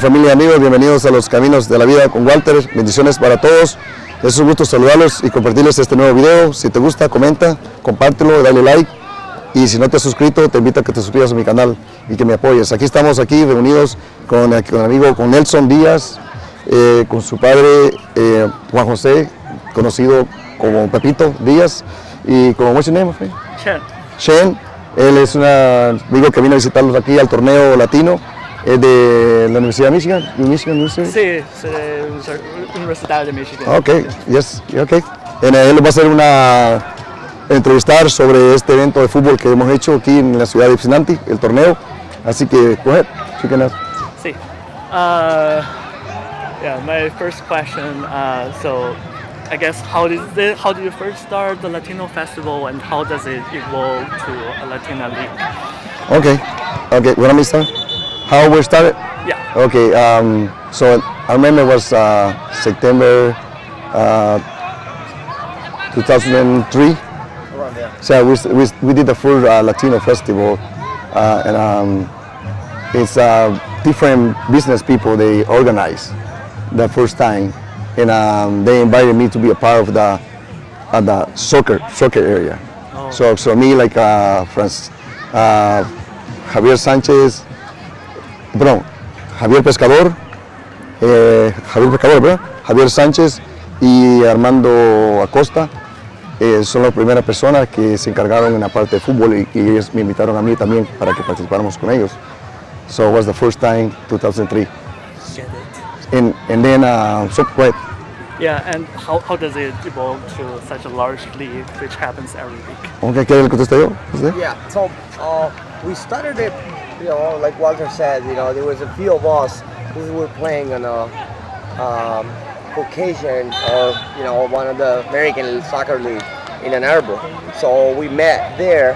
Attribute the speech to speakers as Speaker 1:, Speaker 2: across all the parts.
Speaker 1: Familia y amigos, bienvenidos a los Caminos de la Vida con Walter. Bendiciones para todos. Es un gusto saludarlos y compartirles este nuevo video. Si te gusta, comenta, compártelo, dale like. Y si no te has suscrito, te invito a que te suscribas a mi canal y que me apoyes. Estamos aquí reunidos con el amigo, con Nelson Díaz, con su padre Juan José, conocido como Pepito Díaz, y con, what's your name, friend? Shen. Él es un amigo que vino a visitarlos aquí al torneo latino. ¿Es de la Universidad de Michigan? ¿Michigan University?
Speaker 2: Sí, es de la Universidad de Michigan.
Speaker 1: Ok, yes, ok. Él va a hacer una entrevistar sobre este evento de fútbol que hemos hecho aquí en la ciudad de YPSILANTI, el torneo. Así que, go ahead, chicken ass.
Speaker 2: Sí. Yeah, my first question, so I guess how did you first start the Latino festival and how does it evolve to a Latina league?
Speaker 1: Okay, when I start? How we started?
Speaker 2: Yeah.
Speaker 1: Okay, so I remember it was September 2003.
Speaker 3: Around there.
Speaker 1: So we did the first Latino festival, and it's different business people they organized the first time, and they invited me to be a part of the soccer area.
Speaker 2: Oh.
Speaker 1: So me like Javier Sánchez. Perdón, Javier Pescador, ¿verdad? Javier Sánchez y Armando Acosta son las primeras personas que se encargaron en la parte de fútbol y ellos me invitaron a mí también para que participáramos con ellos. So it was the first time, 2003.
Speaker 2: Get it.
Speaker 1: And then, so what?
Speaker 2: Yeah, and how does it evolve to such a large league which happens every week?
Speaker 1: Okay, ¿qué le contesté yo? ¿Usted?
Speaker 3: Yeah, so we started it, like Walter said, there was a few of us who were playing on a Caucasian or, one of the American soccer league in Ann Arbor. So we met there,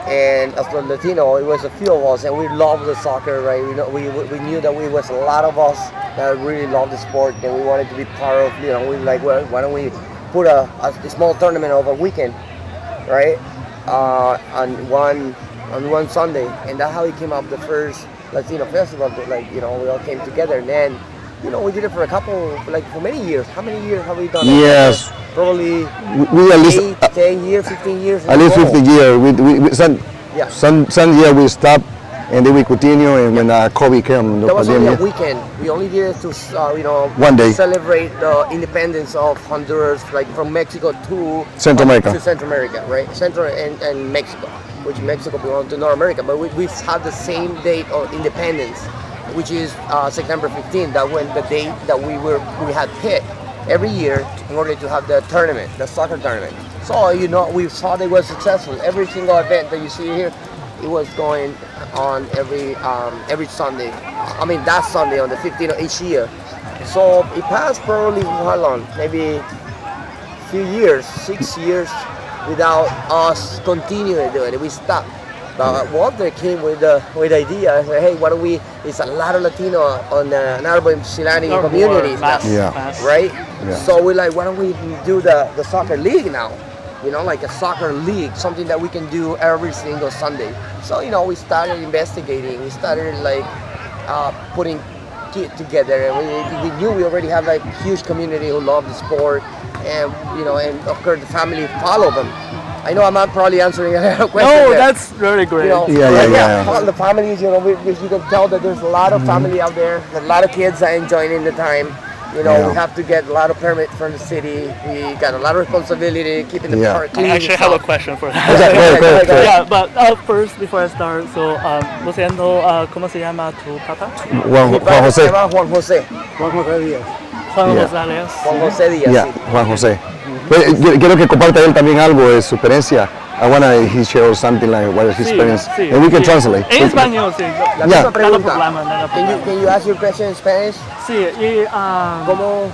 Speaker 3: and as a Latino, it was a few of us, and we loved the soccer, right? We knew that we was a lot of us that really loved the sport, and we wanted to be part of, we were like, well, why don't we put a small tournament over a weekend, right? On one Sunday, and that's how it came up, the first Latino festival. We all came together, and then, we did it for for many years. How many years have we done it?
Speaker 1: Yes.
Speaker 3: Probably
Speaker 1: We at least
Speaker 3: 8, 10 years, 15 years.
Speaker 1: at least 50 years.
Speaker 3: Yeah.
Speaker 1: Some year we stopped and then we continue, and when COVID came,
Speaker 3: That was only a weekend. We only did it to,
Speaker 1: One day.
Speaker 3: celebrate the independence of Honduras, like from Mexico to
Speaker 1: Central America.
Speaker 3: To Central America, right? Central and Mexico, which Mexico belongs to North America. But we had the same date of independence, which is September 15th. That when the date that we had picked every year in order to have the tournament, the soccer tournament. So we saw they were successful. Every single event that you see here, it was going on every Sunday. I mean that Sunday on the 15th of each year. So it passed probably how long? Maybe a few years, 6 years, without us continuing doing it. We stopped. But Walter came with the idea. I said, hey, why don't we? It's a lot of Latino on the Ann Arbor and YPSILANTI communities now, right?
Speaker 1: Yeah.
Speaker 3: So we're like, why don't we do the soccer league now? Like a soccer league, something that we can do every single Sunday. So, we started investigating. We started putting it together, and we knew we already have a huge community who love the sport, and and of course the family follow them. I know I'm not probably answering a lot of questions.
Speaker 2: No,
Speaker 3: there.
Speaker 2: that's really great.
Speaker 1: Yeah.
Speaker 3: The families, you can tell that there's a lot of family out there. There's a lot of kids that are enjoying the time. We have to get a lot of permits from the city. We got a lot of responsibility keeping the park clean.
Speaker 2: I actually have a question for that.
Speaker 1: Go ahead.
Speaker 2: Yeah, but first, before I start, so, lo siento, ¿cómo se llama tu papá?
Speaker 1: Juan José.
Speaker 3: Se llama Juan José.
Speaker 2: Juan
Speaker 1: Yeah.
Speaker 2: González.
Speaker 3: Juan José Díaz.
Speaker 1: Yeah,
Speaker 3: Sí.
Speaker 1: Juan José. Quiero que comparta él también algo de su experiencia. I want to he share something like what is his experience,
Speaker 2: Sí,
Speaker 1: and we can
Speaker 2: sí.
Speaker 1: translate.
Speaker 2: En español, sí.
Speaker 3: La
Speaker 1: Yeah.
Speaker 3: misma pregunta.
Speaker 2: No hay problema.
Speaker 3: Can you ask your question in Spanish?
Speaker 2: Sí, y ¿cómo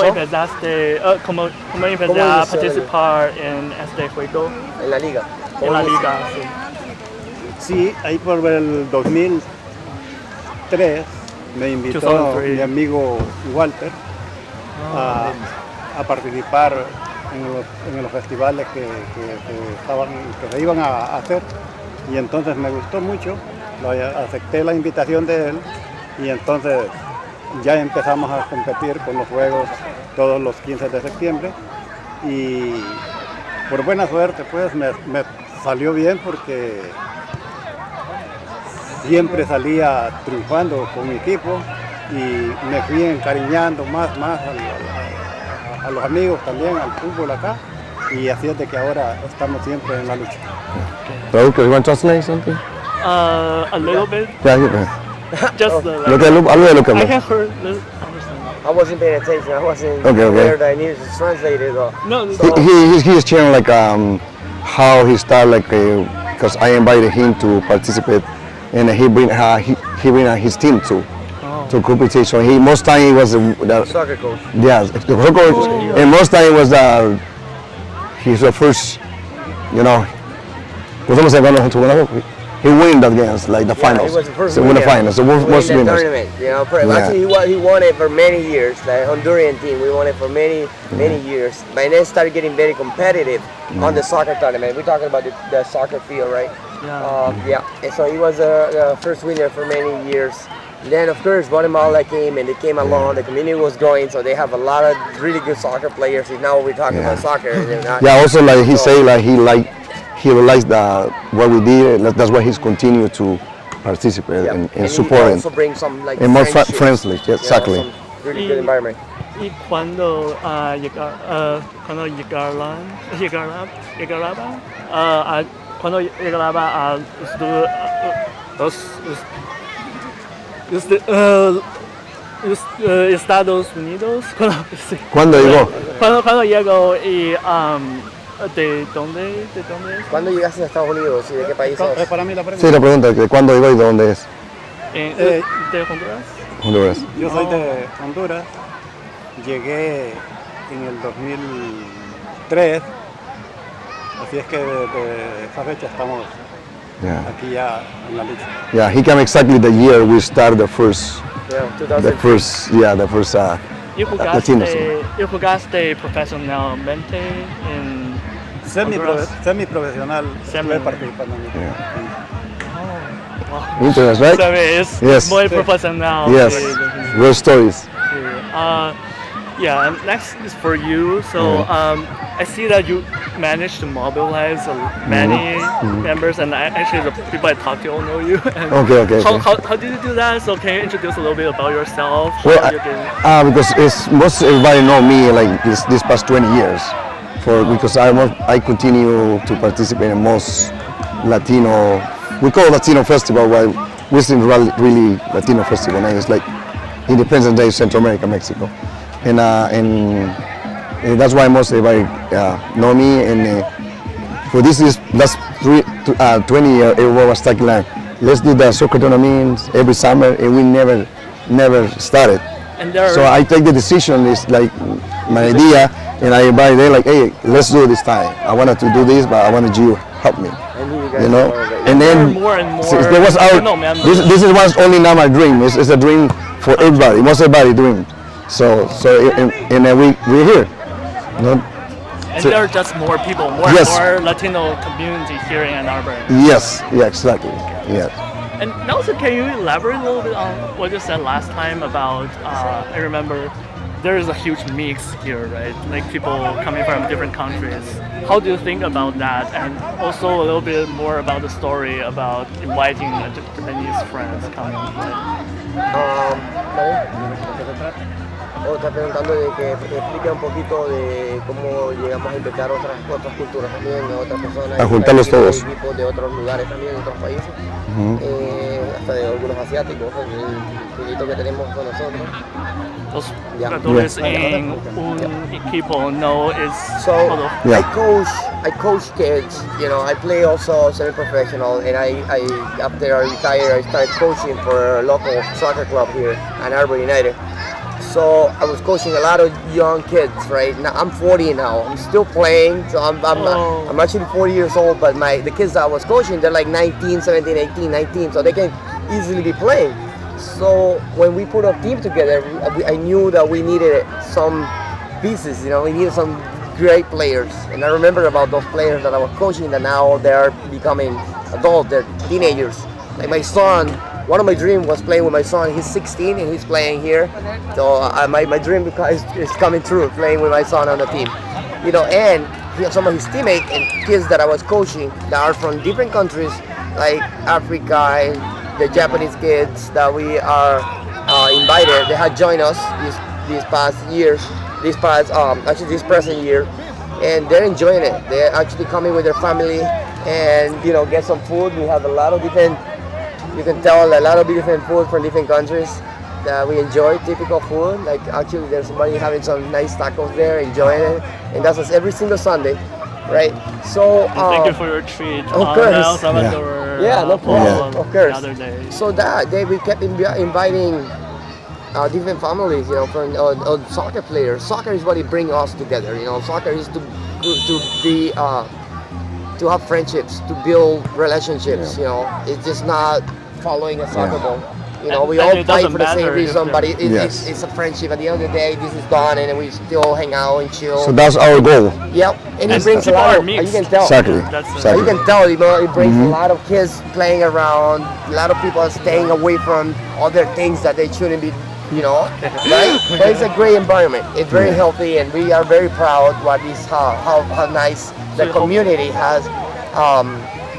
Speaker 2: empezaste, cómo empecé a participar en este juego?
Speaker 3: En la liga.
Speaker 2: En la liga, sí.
Speaker 4: Sí, ahí por el 2003 me invitó
Speaker 2: 2003.
Speaker 4: mi amigo Walter a participar en los festivales que se iban a hacer, y entonces me gustó mucho acepté la invitación de él y entonces ya empezamos a competir con los juegos todos los 15 de septiembre y por buena suerte pues me salió bien porque siempre salía triunfando con mi equipo y me fui encariñando más a los amigos también, al fútbol acá y así es de que ahora estamos siempre en la lucha.
Speaker 1: Raúl, you want to translate something?
Speaker 2: A little bit.
Speaker 1: Yeah, yeah.
Speaker 2: Just
Speaker 1: Look at look
Speaker 2: I
Speaker 1: at
Speaker 2: can understand.
Speaker 3: I wasn't paying attention. I wasn't
Speaker 1: Okay.
Speaker 3: aware that I needed to translate it.
Speaker 2: No,
Speaker 1: He is sharing like how he started like because I invited him to participate and he bring his team to competition. He most time he was the
Speaker 3: Soccer coach.
Speaker 1: yes the coach and most time was he's the first he win that games like the finals.
Speaker 3: He was the first
Speaker 1: so win the
Speaker 3: winner.
Speaker 1: finals. So
Speaker 3: Win
Speaker 1: most
Speaker 3: the
Speaker 1: winners.
Speaker 3: tournament.
Speaker 1: Yeah.
Speaker 3: Actually, he won it for many years. Like Honduran team, we won it for many years. But then started getting very competitive on the soccer tournament. We're talking about the soccer field, right?
Speaker 2: Yeah.
Speaker 3: And so he was the first winner for many years. Then of course Guatemala came and they came along. The community was growing, so they have a lot of really good soccer players. And now we're talking about soccer. And
Speaker 1: Yeah. Also, like he say, like he realized that what we did. That's why he's continued to participate and support
Speaker 3: he
Speaker 1: it.
Speaker 3: also brings some like
Speaker 1: And more
Speaker 3: friendship,
Speaker 1: friendly. Yes,
Speaker 3: you know,
Speaker 1: exactly.
Speaker 3: some really good environment.
Speaker 2: Y cuando llegaba a los Estados Unidos.
Speaker 1: ¿Cuándo llegó?
Speaker 2: Cuando llegó y ¿de dónde es?
Speaker 3: ¿Cuándo llegaste a Estados Unidos y de qué país sos?
Speaker 4: Para mí la pregunta.
Speaker 1: Sí, la pregunta de cuándo llegó y de dónde es.
Speaker 2: ¿De Honduras?
Speaker 1: Honduras.
Speaker 4: Yo soy de Honduras, llegué en el 2003, así es que desde esa fecha estamos
Speaker 1: Yeah.
Speaker 4: aquí ya en la lucha.
Speaker 1: Yeah, he came exactly the year we started the first.
Speaker 3: Yeah,
Speaker 1: The
Speaker 3: 2000.
Speaker 1: first. Yeah, the first. Latino.
Speaker 2: ¿Y jugaste profesionalmente en Honduras?
Speaker 4: Semiprofesional, estuve participando en el
Speaker 1: Interest, right?
Speaker 2: ¿Sabes?
Speaker 1: Yes.
Speaker 2: Muy profesional.
Speaker 1: Yes.
Speaker 2: Sí.
Speaker 1: Real stories.
Speaker 2: Yeah, and next is for you. So I see that you managed to mobilize many members, and actually the people I talked to all know you. And
Speaker 1: Okay.
Speaker 2: How did you do that? So can you introduce a little bit about yourself?
Speaker 1: Well,
Speaker 2: How you can-
Speaker 1: because most everybody know me like this past 20 years, because I continue to participate in most Latino. We call it Latino festival, while we think really Latino festival, and it's like Independence Day, Central America, Mexico, and that's why most everybody know me. And for this last 20 years, everyone was talking like, let's do the soccer tournaments every summer, and we never started.
Speaker 2: And there
Speaker 1: So I take the decision, it's like my idea, and I invite them like, hey, let's do it this time. I wanted to do this, but I wanted you to help me. You know, and then
Speaker 2: more and more.
Speaker 1: there was this was only now my dream. It's a dream for everybody, most everybody dream. So and we're here. You know?
Speaker 2: And there are just more people, more Latino community here in Ann Arbor.
Speaker 1: Yes, yeah, exactly. Yeah.
Speaker 2: And also, can you elaborate a little bit on what you said last time about? I remember there is a huge mix here, right? Like people coming from different countries. How do you think about that? And also a little bit more about the story about inviting Japanese friends coming.
Speaker 3: Está preguntando de que explique un poquito de cómo llegamos a invitar otras culturas también, a otras personas.
Speaker 1: A juntarlos todos.
Speaker 3: Equipos de otros lugares también, de otros países. Hasta de algunos asiáticos, el equipito que tenemos con nosotros.
Speaker 2: Los jugadores en un equipo no es solo.
Speaker 3: I coach kids, you know, I play also semi-professional, and after I retired, I started coaching for a local soccer club here, Ann Arbor United. So I was coaching a lot of young kids, right? Now I'm 40 now. I'm still playing, so I'm actually 40 years old. But the kids that I was coaching, they're like 19, 17, 18, 19, so they can easily be playing. So when we put a team together, I knew that we needed some pieces. You know, we needed some great players. And I remember about those players that I was coaching that now they're becoming adults, they're teenagers. Like my son, one of my dreams was playing with my son. He's 16 and he's playing here. So my dream is coming true, playing with my son on the team. You know, and some of his teammates and kids that I was coaching that are from different countries, like Africa and the Japanese kids that we are invited. They had joined us this past years, this present year, and they're enjoying it. They're actually coming with their family and get some food. We have a lot of different. You can tell a lot of different food from different countries that we enjoy, typical food. Like actually there's somebody having some nice tacos there, enjoying it. And that's us every single Sunday, right? So
Speaker 2: thank you for your treat.
Speaker 3: Of course.
Speaker 2: El Salvador,
Speaker 3: yeah, no problem. Of course.
Speaker 2: The other day.
Speaker 3: So that day we kept inviting different families, from soccer players. Soccer is what it brings us together. Soccer is to be to have friendships, to build relationships. It's just not following a soccer ball. We all play for the same reason, but it's a friendship. At the end of the day, this is done, and then we still hang out and chill.
Speaker 1: So that's our goal.
Speaker 3: Yep, and it brings a lot of. You can tell.
Speaker 1: Exactly.
Speaker 3: You can tell. It brings a lot of kids playing around. A lot of people are staying away from other things that they shouldn't be. Right? But it's a great environment. It's very healthy, and we are very proud how nice the community has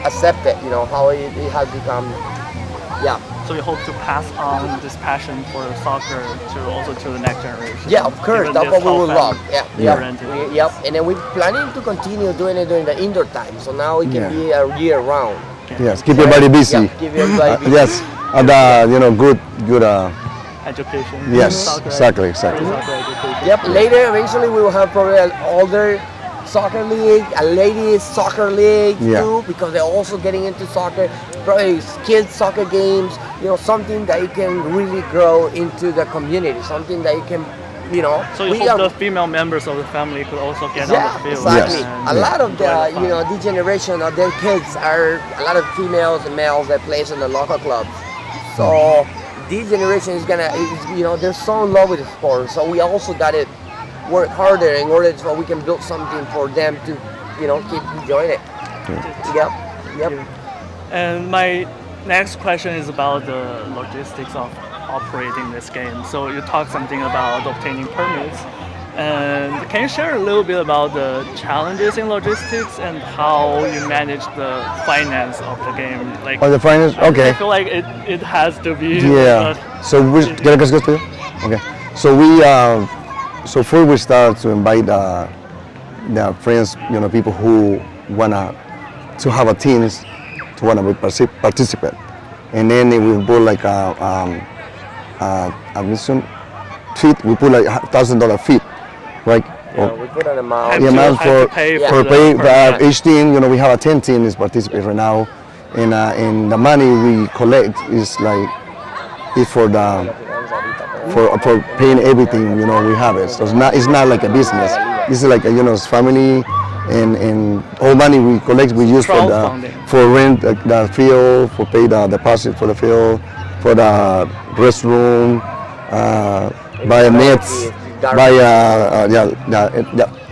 Speaker 3: accepted. How it has become. Yeah.
Speaker 2: So we hope to pass on this passion for soccer to the next generation.
Speaker 3: Yeah, of course. That's what we would love.
Speaker 2: Yep.
Speaker 3: And then we're planning to continue doing it during the indoor time. So now it can be a year round.
Speaker 1: Yes, keep everybody busy.
Speaker 3: Yeah, keep everybody busy.
Speaker 1: Yes, and good.
Speaker 2: Education.
Speaker 1: Yes,
Speaker 2: Soccer,
Speaker 1: exactly.
Speaker 2: soccer education.
Speaker 3: Yep. Later, eventually, we will have probably an older soccer league, a ladies soccer league too, because they're also getting into soccer. Probably kids soccer games. Something that you can really grow into the community. Something that you can,
Speaker 2: So you hope the female members of the family could also get on the field.
Speaker 3: Exactly.
Speaker 2: And
Speaker 3: a lot of the generation of their kids are a lot of females and males that plays in the local clubs. So this generation is they're so in love with the sport. So we also got to work harder in order so we can build something for them to, keep enjoying it. Yep.
Speaker 2: And my next question is about the logistics of operating this game. So you talked something about obtaining permits. And can you share a little bit about the challenges in logistics and how you manage the finance of the game? Like,
Speaker 1: the finance? Okay.
Speaker 2: I feel like it has to be.
Speaker 1: Yeah. So okay. So first we start to invite the friends, people who wanna to have a teams to wanna participate, and then we put like a admission fee. We put like $1,000 fee. Right?
Speaker 3: Yeah, we put an amount.
Speaker 1: The amount for
Speaker 2: pay
Speaker 1: each team. We have 10 teams participating right now, and the money we collect is for paying everything. We have it. So it's not like a business. This is like it's family, and all money we collect we use for rent the field, for pay the deposit for the field, for the restroom, buy a nets. By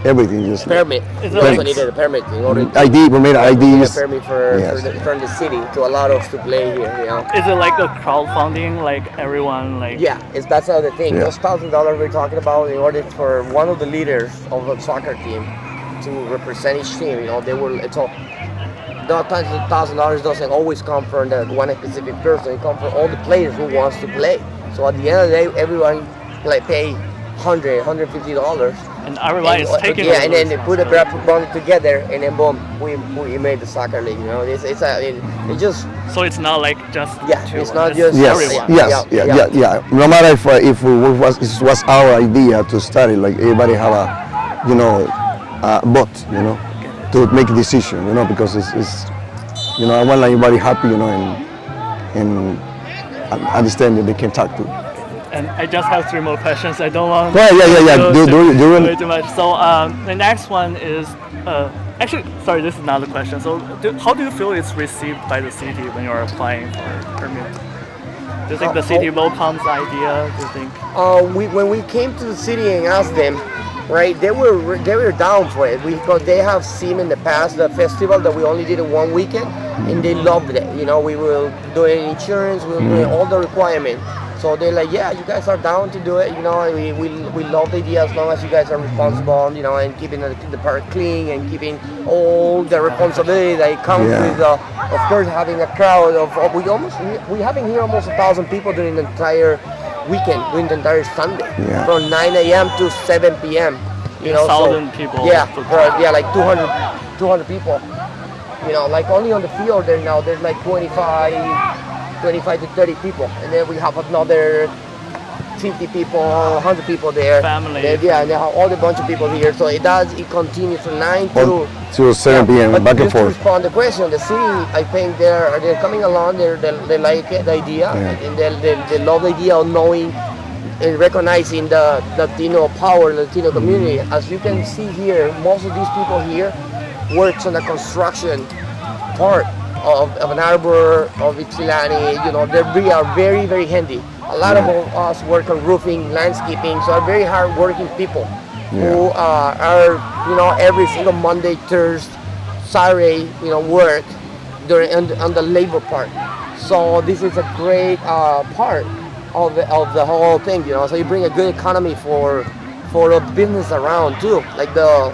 Speaker 1: everything. Just
Speaker 3: permit. We also needed a permit in order to
Speaker 1: ID. We made IDs.
Speaker 3: A permit from the city to allow us to play here.
Speaker 2: Is it like a crowdfunding? Like everyone
Speaker 3: Yeah, that's the thing. Those $1,000 we're talking about in order for one of the leaders of the soccer team to represent each team. They were. The $1,000 doesn't always come from the one specific person. It comes from all the players who wants to play. So at the end of the day, everyone pay $150,
Speaker 2: and everyone is taking
Speaker 3: and then they put it together, and then boom, we made the soccer league. It just
Speaker 2: so it's not like just
Speaker 3: it's not just
Speaker 2: everyone.
Speaker 1: Yeah. No matter if it was our idea to start it, like everybody have a vote, to make a decision, because it's I want everybody happy, and understand that they can talk to.
Speaker 2: And I just have 3 more questions. I don't want
Speaker 1: do
Speaker 2: way too much. So the next one is actually, sorry, this is another question. So how do you feel it's received by the city when you're applying for permit? Do you think the city welcomes the idea? Do you think?
Speaker 3: When we came to the city and asked them, right, they were down for it because they have seen in the past the festival that we only did in one weekend. and they loved it. You know, we will do insurance, we will do all the requirements. So they're like, yeah, you guys are down to do it. You know, we love the idea as long as you guys are responsible, you know, and keeping the park clean and keeping all the responsibility that comes with, of course, having a crowd of we having here almost 1,000 people during the entire weekend, during the entire Sunday, from 9 a.m. to 7 p.m. You know,
Speaker 2: 1,000 people.
Speaker 3: Yeah, like 200 people. You know, like only on the field there's like 25 to 30 people, and then we have another 50 people, 100 people there.
Speaker 2: Family.
Speaker 3: And they have all the bunch of people here. So it continues from 9
Speaker 1: to 7 p.m.
Speaker 3: But
Speaker 1: back and
Speaker 3: just
Speaker 1: forth.
Speaker 3: to respond to the question, the city, I think they're coming along. They like the idea, and they love the idea of knowing and recognizing the Latino power, Latino community. As you can see here, most of these people here works on the construction part of an arbor, of YPSILANTI. You know, they are very, very handy. A lot of us work on roofing, landscaping, so are very hard-working people who are, you know, every single Monday, Thursday, Saturday, you know, work on the labor part. So this is a great part of the whole thing, you know. So you bring a good economy for the business around too, like the